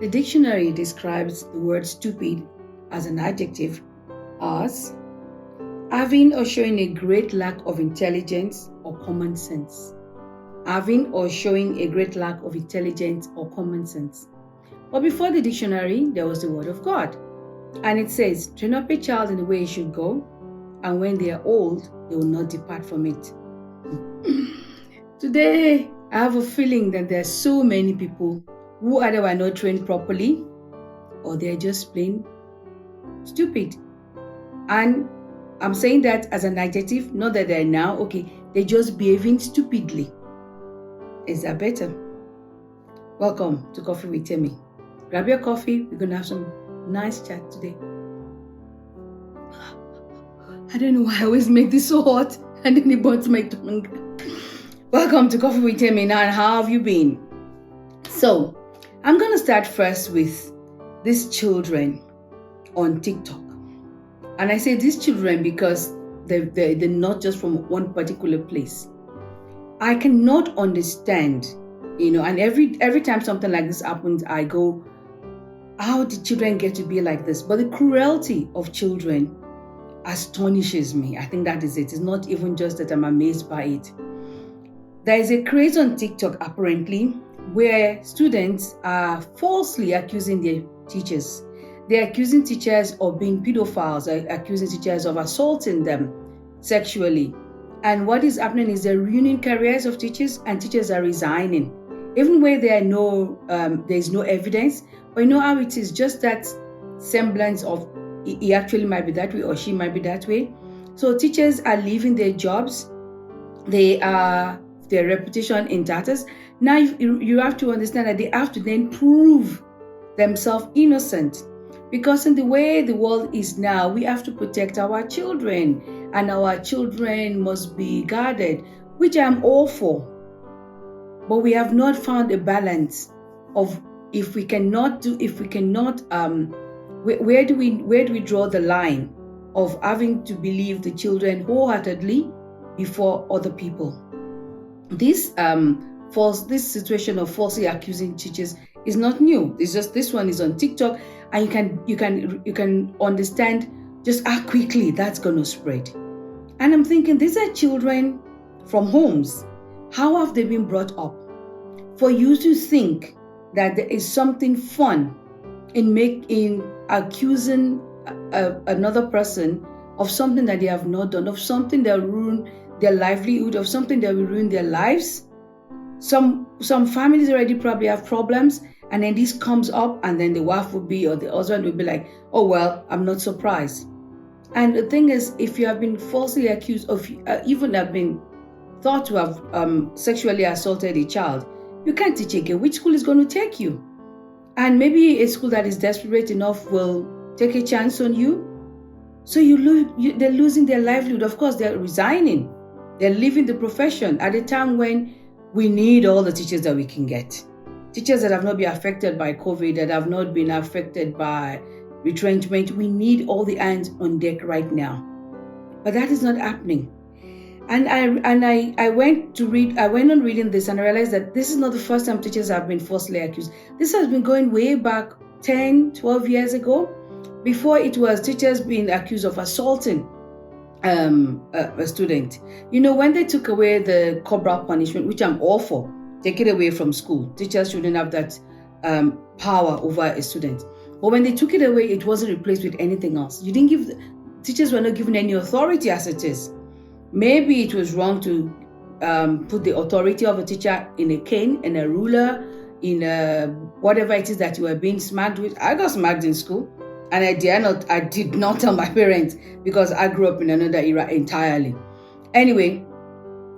The dictionary describes the word stupid as an adjective as having or showing a great lack of intelligence or common sense. Having or showing a great lack of intelligence or common sense. But before the dictionary, there was the word of God. And it says, train up a child in the way he should go, and when they are old, they will not depart from it. Today, I have a feeling that there are so many people who either were not trained properly or they're just plain stupid. And I'm saying that as an adjective, not that they're now, okay, they're just behaving stupidly. Is that better? Welcome to Coffee with Temi. Grab your coffee, we're going to have some nice chat today. I don't know why I always make this so hot and then it burns my tongue. Welcome to Coffee with Temi. Now, how have you been? So, I'm going to start first with these children on TikTok. And I say these children because they're not just from one particular place. I cannot understand, and every time something like this happens, I go, how did children get to be like this? But the cruelty of children astonishes me. I think that is it. It's not even just that I'm amazed by it. There is a craze on TikTok, apparently, where students are falsely accusing their teachers. They're accusing teachers of being pedophiles, accusing teachers of assaulting them sexually. And what is happening is they're ruining careers of teachers, and teachers are resigning. Even where there is no evidence, but you know how it is, just that semblance of he actually might be that way or she might be that way. So teachers are leaving their jobs. Their reputation in tatters. Now you have to understand that they have to then prove themselves innocent. Because in the way the world is now, we have to protect our children, and our children must be guarded, which I'm all for. But we have not found a balance of where do we draw the line of having to believe the children wholeheartedly before other people. This situation of falsely accusing teachers is not new. It's just this one is on TikTok, and you can understand just how quickly that's going to spread. And I'm thinking, these are children from homes. How have they been brought up for you to think that there is something fun in accusing another person of something that they have not done, of something that will ruin their livelihood, of something that will ruin their lives? Some families already probably have problems, and then this comes up, and then the wife would be, or the husband would be like, oh well, I'm not surprised. And the thing is, if you have been falsely accused of even have been thought to have sexually assaulted a child, you can't teach again. Which school is going to take you? And maybe a school that is desperate enough will take a chance on you. So they're losing their livelihood. Of course, they're resigning. They're leaving the profession at a time when we need all the teachers that we can get. Teachers that have not been affected by COVID, that have not been affected by retrenchment. We need all the hands on deck right now. But that is not happening. And I went on reading this, and I realized that this is not the first time teachers have been falsely accused. This has been going way back 10, 12 years ago. Before it was teachers being accused of assaulting a student. When they took away the corporal punishment, which I'm all for, take it away from school. Teachers shouldn't have that power over a student. But when they took it away, it wasn't replaced with anything else. Teachers were not given any authority as it is. Maybe it was wrong to put the authority of a teacher in a cane, in a ruler, in whatever it is that you were being smacked with. I got smacked in school, and I did not tell my parents because I grew up in another era entirely. Anyway,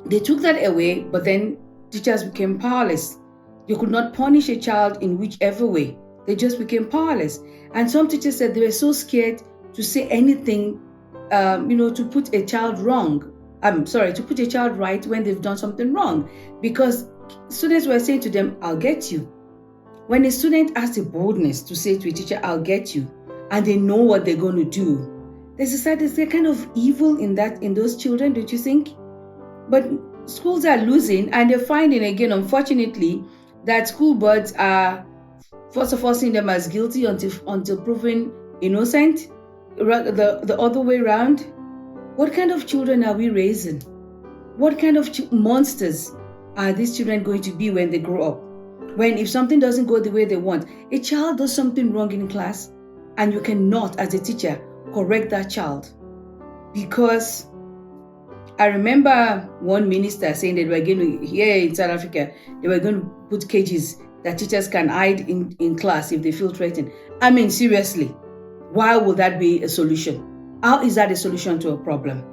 they took that away, but then teachers became powerless. You could not punish a child in whichever way. They just became powerless. And some teachers said they were so scared to say anything, to put a child right when they've done something wrong. Because students were saying to them, I'll get you. When a student has the boldness to say to a teacher, I'll get you, and they know what they're going to do, there's a kind of evil in those children, don't you think? But schools are losing, and they're finding again, unfortunately, that school boards are first of all seeing them as guilty until proven innocent, the other way around. What kind of children are we raising? What kind of monsters are these children going to be when they grow up? When if something doesn't go the way they want, a child does something wrong in class, and you cannot, as a teacher, correct that child. Because I remember one minister saying that we're going to, here in South Africa, they were going to put cages that teachers can hide in class if they feel threatened. I mean, seriously, why would that be a solution? How is that a solution to a problem?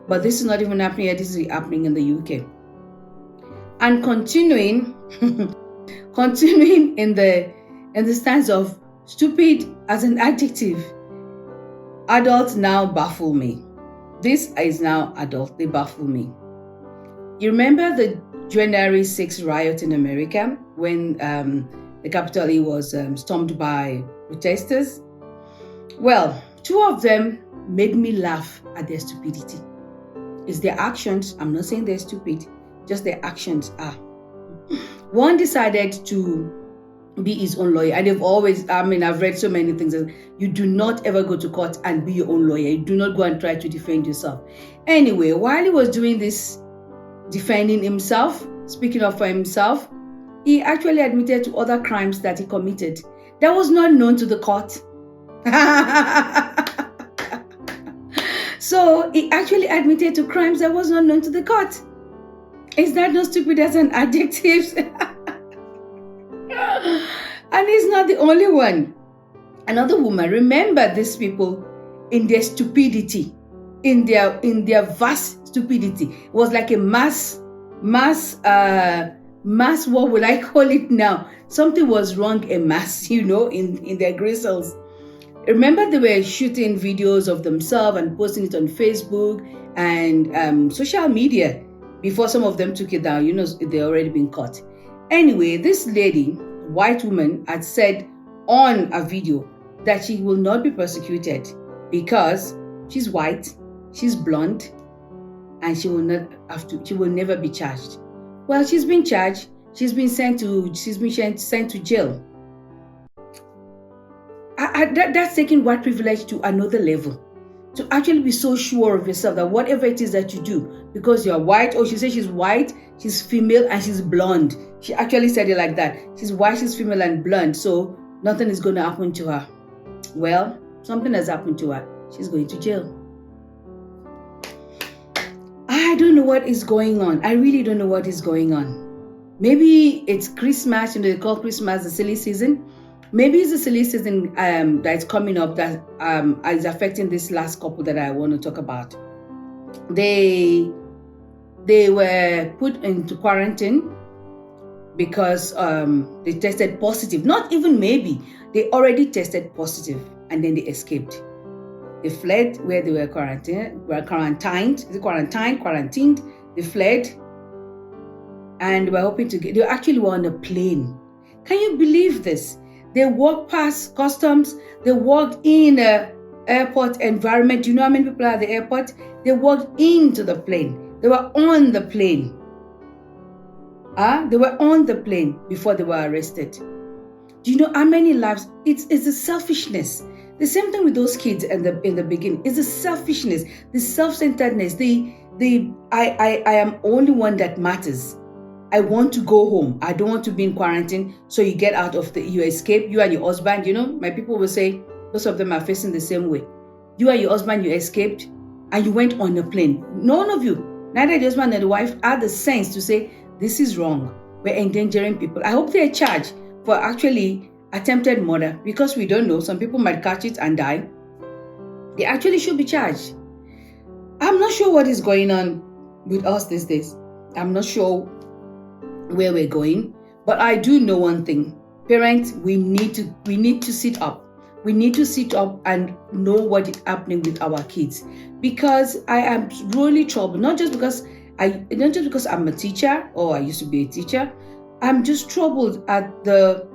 But this is not even happening here. This is happening in the UK. And continuing in the stance of stupid as an adjective, adults now baffle me. This is now adult, they baffle me. You remember the January 6th riot in America when the Capitol Hill was stormed by protesters? Well, two of them made me laugh at their stupidity. It's their actions. I'm not saying they're stupid, just their actions are. One decided to be his own lawyer, and they've always, I've read so many things. You do not ever go to court and be your own lawyer. You do not go and try to defend yourself. Anyway, while he was doing this, defending himself, speaking up for himself, he actually admitted to other crimes that he committed that was not known to the court. So he actually admitted to crimes that was not known to the court. Is that not stupid as an adjective? And he's not the only one. Another woman, remember these people in their stupidity, in their vast stupidity. It was like a mass, what would I call it now? Something was wrong en masse, in their gray cells. Remember they were shooting videos of themselves and posting it on Facebook and social media before some of them took it down. They already been caught. Anyway, this lady, white woman, had said on a video that she will not be persecuted because she's white, she's blonde, and she will never be charged. Well, she's been charged. She's been sent to jail. That's taking white privilege to another level. To actually be so sure of yourself that whatever it is that you do, because you're white, or she says she's white, she's female, and she's blonde. She actually said it like that. She's white, she's female, and blonde, so nothing is going to happen to her. Well, something has happened to her. She's going to jail. I don't know what is going on. I really don't know what is going on. Maybe it's Christmas, they call Christmas the silly season. Maybe it's the silly season that's coming up that is affecting this last couple that I want to talk about. They were put into quarantine because they tested positive. Not even maybe. They already tested positive and then they escaped. They fled where they were quarantined. They fled and were hoping to they actually were on a plane. Can you believe this? They walked past customs. They walked in an airport environment. Do you know how many people are at the airport? They walked into the plane. They were on the plane. They were on the plane before they were arrested. Do you know how many lives? It's the selfishness. The same thing with those kids in the beginning. It's the selfishness, the self-centeredness. I am only one that matters. I want to go home. I don't want to be in quarantine. So you get out of you escape, you and your husband. My people will say, most of them are facing the same way. You and your husband, you escaped and you went on a plane. None of you, neither the husband nor the wife, had the sense to say, this is wrong. We're endangering people. I hope they're charged for actually attempted murder, because we don't know. Some people might catch it and die. They actually should be charged. I'm not sure what is going on with us these days. I'm not sure where we're going, but I do know one thing. Parents, we need to sit up. We need to sit up and know what is happening with our kids, because I am really troubled. Not just because I'm a teacher or I used to be a teacher. I'm just troubled at the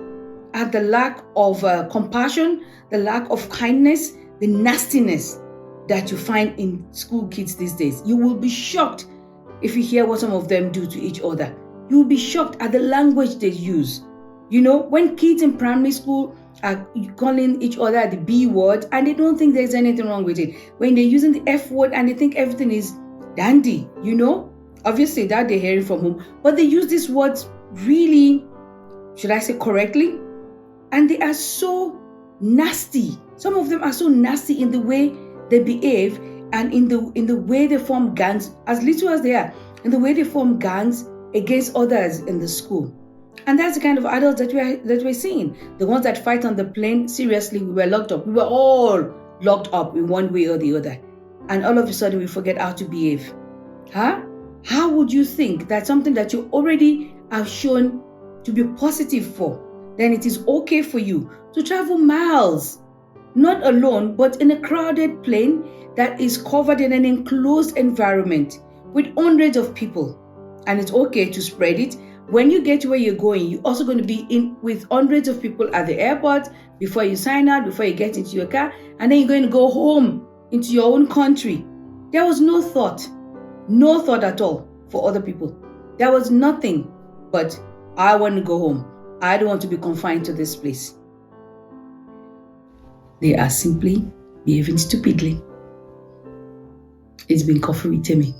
lack of compassion, the lack of kindness, the nastiness that you find in school kids these days. You will be shocked if you hear what some of them do to each other. You will be shocked at the language they use. When kids in primary school are calling each other the B word and they don't think there's anything wrong with it. When they're using the F word and they think everything is dandy, obviously that they're hearing from home, but they use these words really, should I say, correctly? And they are so nasty. Some of them are so nasty in the way they behave and in the way they form gangs, as little as they are, in the way they form gangs against others in the school. And that's the kind of adults that we're seeing. The ones that fight on the plane, seriously, we were locked up. We were all locked up in one way or the other. And all of a sudden we forget how to behave. Huh? How would you think that something that you already have shown to be positive for, then it is okay for you to travel miles, not alone, but in a crowded plane that is covered in an enclosed environment with hundreds of people. And it's okay to spread it. When you get to where you're going, you're also going to be in with hundreds of people at the airport before you sign out, before you get into your car, and then you're going to go home into your own country. There was no thought at all for other people. There was nothing but, I want to go home. I don't want to be confined to this place. They are simply behaving stupidly. It's been Coffee with Temi.